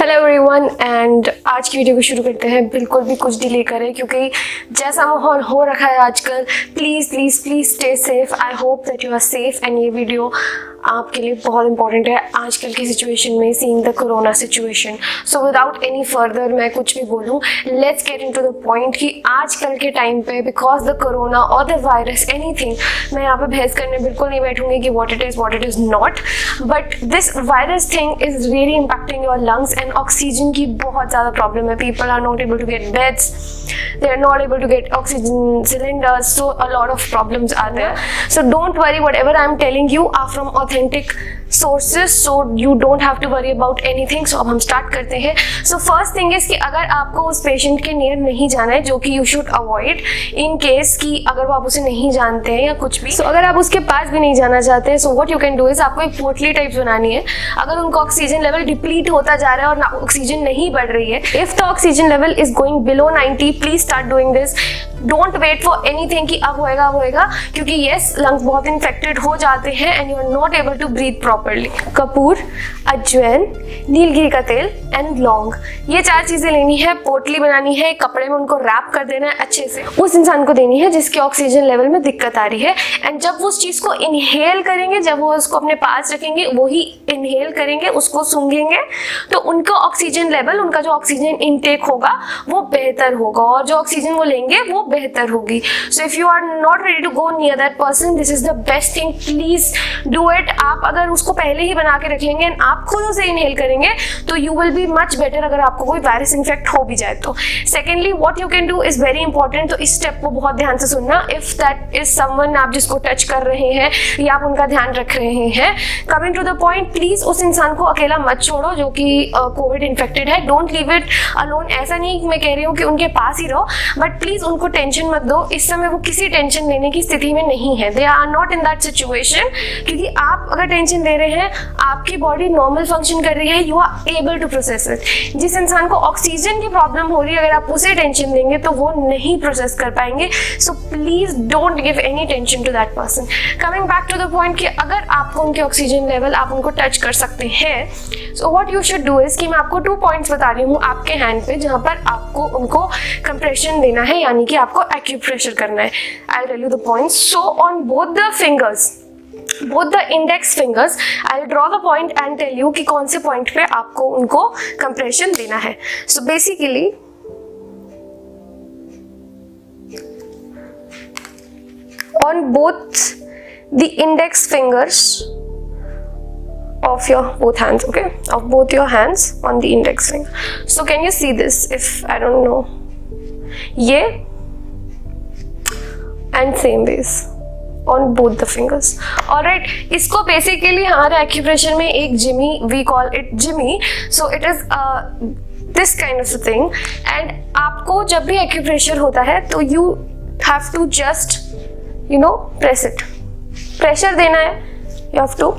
Hello everyone and आज की video को शुरू करते हैं बिल्कुल भी कुछ डिले करें क्योंकि जैसा माहौल हो रखा है आजकल, please please please stay safe. I hope that you are safe and ये वीडियो आपके लिए बहुत इंपॉर्टेंट है आजकल की सिचुएशन में, seeing the corona situation. So without any further मैं कुछ भी बोलूँ, let's get into the point कि आजकल के टाइम पे बिकॉज द कोरोना और द वायरस एनीथिंग, मैं यहाँ पे बहस करने बिल्कुल नहीं बैठूंगी कि what it is not, but this virus thing is really impacting your lungs and oxygen की बहुत ज़्यादा प्रॉब्लम है। People are not able to get beds, they are not able to get oxygen cylinders, so a lot of problems are there. So don't worry, whatever I am telling you are from authentic sources, so you don't have to worry about anything. So अब हम start करते हैं। So first thing is कि अगर आपको उस patient के near नहीं जाना है, जो कि you should avoid in case कि अगर वो आप उसे नहीं जानते हैं या कुछ भी, so अगर आप उसके पास भी नहीं जाना चाहते हैं, so what you can do is आपको एक पोटली टाइप्स बनानी है। अगर उनका ऑक्सीजन लेवल डिप्लीट होता जा रहा है और ऑक्सीजन नहीं बढ़ रही है, if the oxygen level is going below 90, please start doing this. Don't wait for anything कि अब होएगा, क्योंकि yes, lungs बहुत इन्फेक्टेड हो जाते हैं and you are not able to breathe properly. Kapoor, अजवाइन, नीलगिरी का तेल एंड लौंग, ये 4 चीजें लेनी है, पोटली बनानी है, कपड़े में उनको रैप कर देना है अच्छे से, उस इंसान को देनी है जिसके ऑक्सीजन लेवल में दिक्कत आ रही है। एंड जब वो उस चीज को इनहेल करेंगे, जब वो उसको अपने पास रखेंगे, वही इनहेल करेंगे, उसको सूंघेंगे, तो उनका ऑक्सीजन लेवल, उनका जो ऑक्सीजन इनटेक होगा वो बेहतर होगा और जो ऑक्सीजन वो लेंगे वो बेहतर होगी। So if you are not ready to go near that person, this is the best thing, please do it. आप अगर उसको पहले ही बना के रख लेंगे एंड आप खुद उसे इनहेल करेंगे तो you will be much better अगर आपको कोई वायरस इन्फेक्ट हो भी जाए तो। Secondly, what you can do is very important, तो इस स्टेप को बहुत ध्यान से सुनना। इफ दैट इज समवन आप जिसको टच कर रहे हैं या आप उनका ध्यान रख रहे हैं, coming to the point, please उस इंसान को अकेला मत छोड़ो जो कि कोविड इन्फेक्टेड है। Don't leave it alone. ऐसा नहीं मैं कह रही हूँ कि उनके पास ही रहो, बट प्लीज उनको टेंशन मत दो। इस समय वो किसी टेंशन लेने की स्थिति में नहीं है, they are not in that situation, क्योंकि आप अगर टेंशन ले रहे हैं, आपकी बॉडी नॉर्मल फंक्शन कर रही है, you are able to process it. जिस इंसान को ऑक्सीजन की प्रॉब्लम हो रही है, अगर आप उसे टेंशन देंगे तो वो नहीं प्रोसेस कर पाएंगे। So please don't give any tension to that person. Coming back to the point कि अगर आपको उनके ऑक्सीजन लेवल, आप उनको टच कर सकते हैं, so what you should do is कि मैं आपको 2 पॉइंट्स बता रही हूँ आपके हैंड पे, जहां पर आपको उनको कंप्रेशन देना है, यानी कि आपको एक्यूप्रेशर करना है। I tell you the points. So on both the fingers, both the index fingers, I'll draw the point and tell you कि कौन से पॉइंट पे आपको उनको कंप्रेशन देना है। So basically on both the index fingers of your both hands, okay, of both your hands on the index finger. So can you see this? If I don't know, ये and same ways on both the fingers. Alright, इसको basically हमारे acupressure में एक Jimmy, we call it Jimmy, so it is this kind of a thing, and आपको जब भी acupressure होता है तो you have to just press it, pressure देना है, you have to,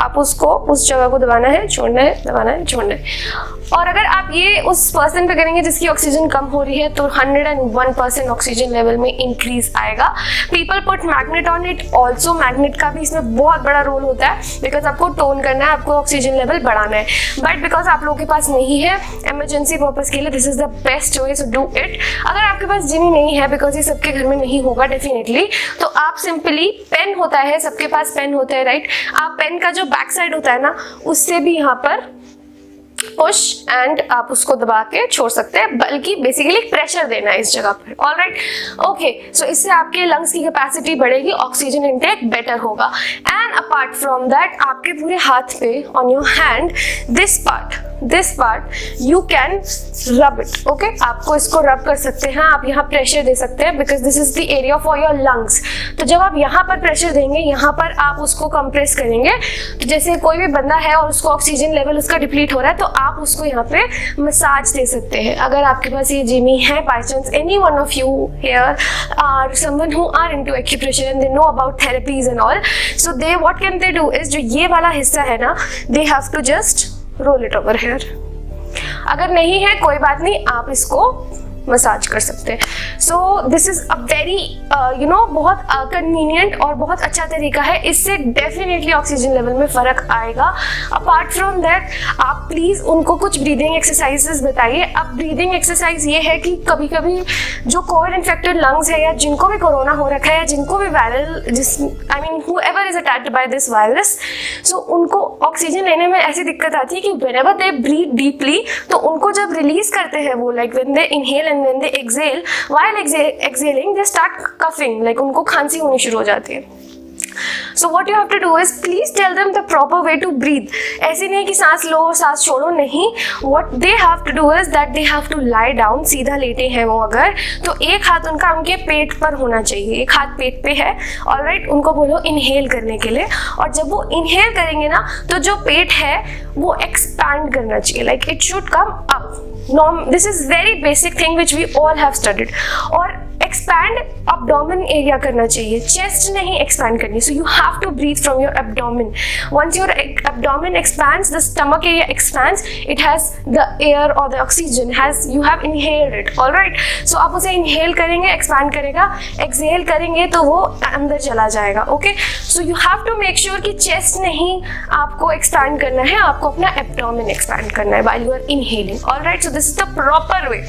आप उसको उस जगह को दबाना है, छोड़ना है, दबाना है, छोड़ना है। और अगर आप ये उस पर्सन पे करेंगे जिसकी ऑक्सीजन कम हो रही है, तो 101% ऑक्सीजन लेवल में इंक्रीज आएगा। People put magnet on it also, magnet का भी इसमें बहुत बड़ा रोल होता है, बिकॉज आपको टोन करना है, आपको ऑक्सीजन लेवल बढ़ाना है, बट बिकॉज आप लोगों के पास नहीं है इमरजेंसी पर्पज के लिए, this is the best way, so do it. अगर आपके पास जिमी नहीं है, बिकॉज ये सबके घर में नहीं होगा डेफिनेटली, तो आप सिंपली, पेन होता है, सबके पास पेन होता है, राइट, आप पेन का जो बैक साइड होता है ना, उससे भी यहाँ पर पुश एंड आप उसको दबा के छोड़ सकते हैं, बल्कि बेसिकली प्रेशर देना है इस जगह पर। ऑलराइट, ओके, सो इससे आपके लंग्स की कैपेसिटी बढ़ेगी, ऑक्सीजन इनटेक बेटर होगा। एंड अपार्ट फ्रॉम दैट, आपके पूरे हाथ पे, on your hand, this part you can rub it, okay, आपको इसको रब कर सकते हैं, आप यहाँ प्रेशर दे सकते हैं, because this is the area for your lungs. तो जब आप यहाँ पर प्रेशर देंगे, यहाँ पर आप उसको कंप्रेस करेंगे, तो जैसे कोई भी बंदा है और उसको ऑक्सीजन लेवल उसका डिप्लीट हो रहा है, तो आप उसको यहाँ पे मसाज दे सकते हैं। अगर आपके पास ये जिमी है, by chance any one of you here are someone who are into acupressure and they know about therapies and all, so they what can they do is, जो ये वाला हिस्सा है ना, they have to just roll it over here. अगर नहीं है कोई बात नहीं, आप इसको मसाज कर सकते हैं। So this is a very बहुत कन्वीनियंट और बहुत अच्छा तरीका है। इससे डेफिनेटली ऑक्सीजन लेवल में फ़र्क आएगा। अपार्ट फ्रॉम दैट आप प्लीज़ उनको कुछ ब्रीदिंग एक्सरसाइजेस बताइए। अब ब्रीदिंग एक्सरसाइज ये है कि कभी कभी जो कोविड इन्फेक्टेड लंग्स है या जिनको भी कोरोना हो रखा है, जिनको भी viral whoever is attacked by this virus, so उनको ऑक्सीजन लेने में ऐसी दिक्कत आती है कि whenever they breathe deeply, तो उनको जब रिलीज करते हैं वो like when they inhale and when they exhale, while exhaling they start coughing, like उनको खांसी होनी शुरू हो जाती है। So what you have to do is please tell them the proper way to breathe. ऐसे नहीं कि सांस लो और सांस छोड़ो, नहीं। What they have to do is that they have to lie down, सीधा लेटे हैं वो अगर, तो एक हाथ उनका उनके पेट पर होना चाहिए, एक हाथ पेट पे है, ऑलराइट। उनको बोलो इनहेल करने के लिए, और जब वो इनहेल करेंगे ना तो जो पेट है वो एक्सपैंड करना चाहिए, like it should come up. This is very basic thing which we all have studied. और एक्सपैंड abdomen एरिया करना चाहिए, चेस्ट नहीं एक्सपैंड करनी। So you have to breathe from your abdomen. Once your abdomen expands, the stomach area expands, it has the air or the oxygen, you have inhaled it, all right? So आप उसे inhale करेंगे, expand करेगा, exhale करेंगे तो वो अंदर चला जाएगा, okay? So you have to make sure कि chest नहीं आपको expand करना है, आपको अपना abdomen expand करना है while you are inhaling, all right? So this is the proper way.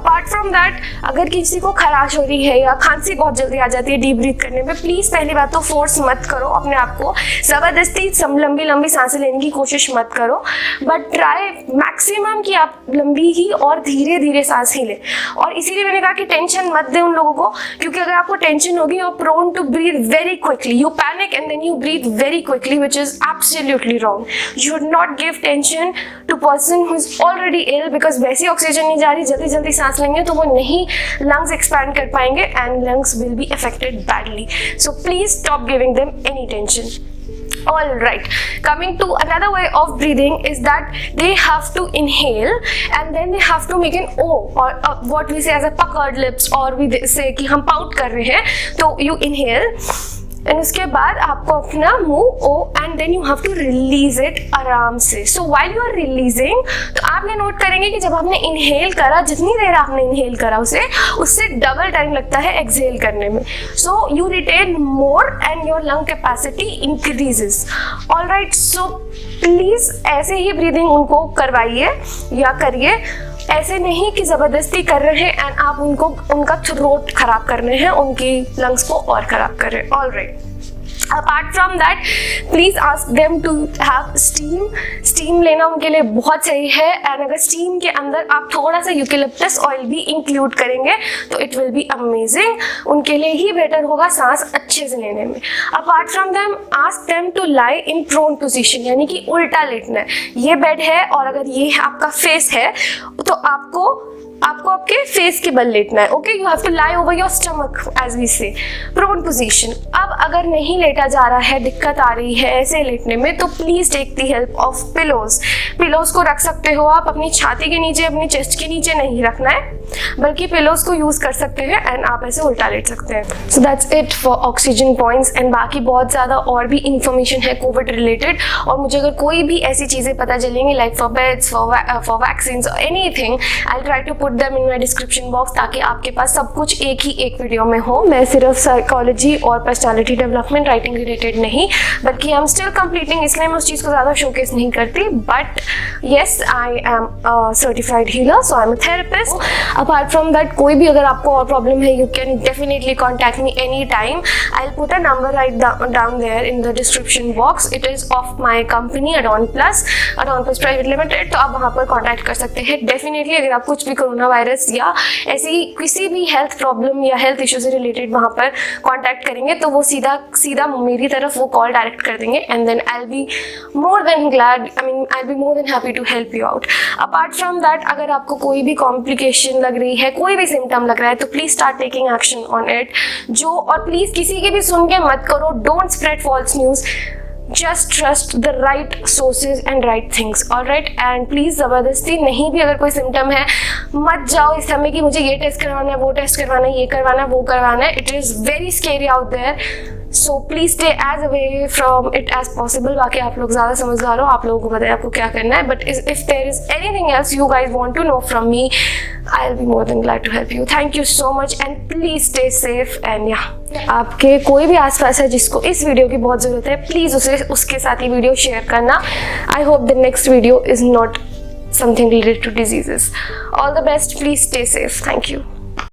Apart from that, अगर किसी को खराश हो रही है या खांसी बहुत जल्दी आ जाती है डीप ब्रीथ करने में, प्लीज पहली बात तो फोर्स मत करो अपने आप को, जबरदस्ती लंबी लंबी सांसें लेने की कोशिश मत करो, बट ट्राई मैक्सिमम कि आप लंबी ही और धीरे धीरे सांस ही लें। और इसीलिए मैंने कहा कि टेंशन मत दें उन लोगों को, क्योंकि अगर आपको टेंशन होगी you are prone to breathe very quickly, you panic and then you breathe very quickly, which is absolutely wrong. You should not give tension to person who is already ill, because वैसी oxygen नहीं जा रही, जल्दी जल्दी सांस लेंगे तो वो नहीं लंग्स एक्सपैंड कर पाएंगे and lungs will be affected badly. So please stop giving them any tension. All right, coming to another way of breathing is that they have to inhale and then they have to make an O, or what we say as a puckered lips, or we say कि हम pout कर रहे हैं, तो you inhale and उसके बाद आपको अपना मुंह ओ and then you have to release it आराम से। So while you are releasing, तो आप ये नोट करेंगे कि जब आपने इनहेल करा, जितनी देर आपने इनहेल करा उससे डबल टाइम लगता है एक्सहेल करने में। So you retain more and your lung capacity increases, alright. So please ऐसे ही ब्रीदिंग उनको करवाइए या करिए, ऐसे नहीं कि जबरदस्ती कर रहे हैं एंड आप उनका थ्रोट खराब कर रहे हैं, उनकी लंग्स को और खराब कर रहे हैं, alright. Apart from that please ask them to have steam लेना उनके लिए बहुत सही है, एंड अगर स्टीम के अंदर आप थोड़ा सा यूकेलिप्टस ऑयल भी इंक्लूड करेंगे तो इट विल बी अमेजिंग, उनके लिए ही बेटर होगा सांस अच्छे से लेने में। Apart from them ask them to lie in prone position, यानी कि उल्टा लेटना है। ये बेड है और अगर ये आपका फेस है तो आपको आपके फेस के बल लेटना है, okay. You have to lie over your stomach as we say, prone position. अब अगर नहीं लेटा जा रहा है, दिक्कत आ रही है ऐसे लेटने में, तो please take the help of pillows को रख सकते हो आप अपनी छाती के नीचे, अपनी चेस्ट के नीचे नहीं रखना है, बल्कि पिलोज को यूज कर सकते हैं एंड आप ऐसे उल्टा लेट सकते हैं। So that's it for oxygen points, and बाकी बहुत ज़्यादा और भी इंफॉर्मेशन है कोविड रिलेटेड, और मुझे अगर कोई भी ऐसी चीज़ें पता चलेंगी like for beds, for vaccine, anything, I will try to put them in my description box, ताकि आपके पास सब कुछ एक वीडियो में हो। मैं सिर्फ साइकोलॉजी और पर्सनैलिटी डेवलपमेंट, राइटिंग रिलेटेड नहीं, बल्कि आई एम स्टिल कंप्लीटिंग, इसलिए मैं उस चीज़ को ज़्यादा शोकेस नहीं करती, but yes I am certified healer, so I am a therapist. Apart from that कोई भी अगर आपको और प्रॉब्लम है, you can definitely contact me any time. I will put a number right down there in the description box, it is of my company Addon Plus Private Limited, तो आप वहाँ पर कॉन्टैक्ट कर सकते हैं डेफिनेटली। अगर आप कुछ भी कोरोना वायरस या ऐसी किसी भी हेल्थ प्रॉब्लम या हेल्थ इशू से रिलेटेड वहाँ पर कॉन्टैक्ट करेंगे, तो वो सीधा मेरी तरफ वो कॉल डायरेक्ट कर देंगे, and then I will be more than glad, I will be more than happy to help you out. Apart from that अगर आपको कोई भी कॉम्प्लिकेशन लग रही है, कोई भी सिम्टम लग रहा है, तो please start taking action on it. और प्लीज किसी के भी सुन के मत करो, don't spread false news, just trust the right sources and right things, all right? and please जबरदस्ती नहीं भी अगर कोई सिम्टम है मत जाओ इस समय कि मुझे ये टेस्ट करवाना है, वो टेस्ट करवाना है, ये करवाना है, वो करवाना है। It is very scary out there, so please stay as away from it as possible. बाकी आप लोग ज़्यादा समझदार हो, आप लोगों को पता है आपको क्या करना है, but if there is anything else you guys want to know from me, I'll be more than glad to help you. Thank you so much and please stay safe and yeah, आपके कोई भी आसपास है जिसको इस video की बहुत ज़रूरत है, प्लीज़ उसके साथ ही वीडियो शेयर करना. I hope the next video is not something related to diseases. All the best. Please stay safe. Thank you.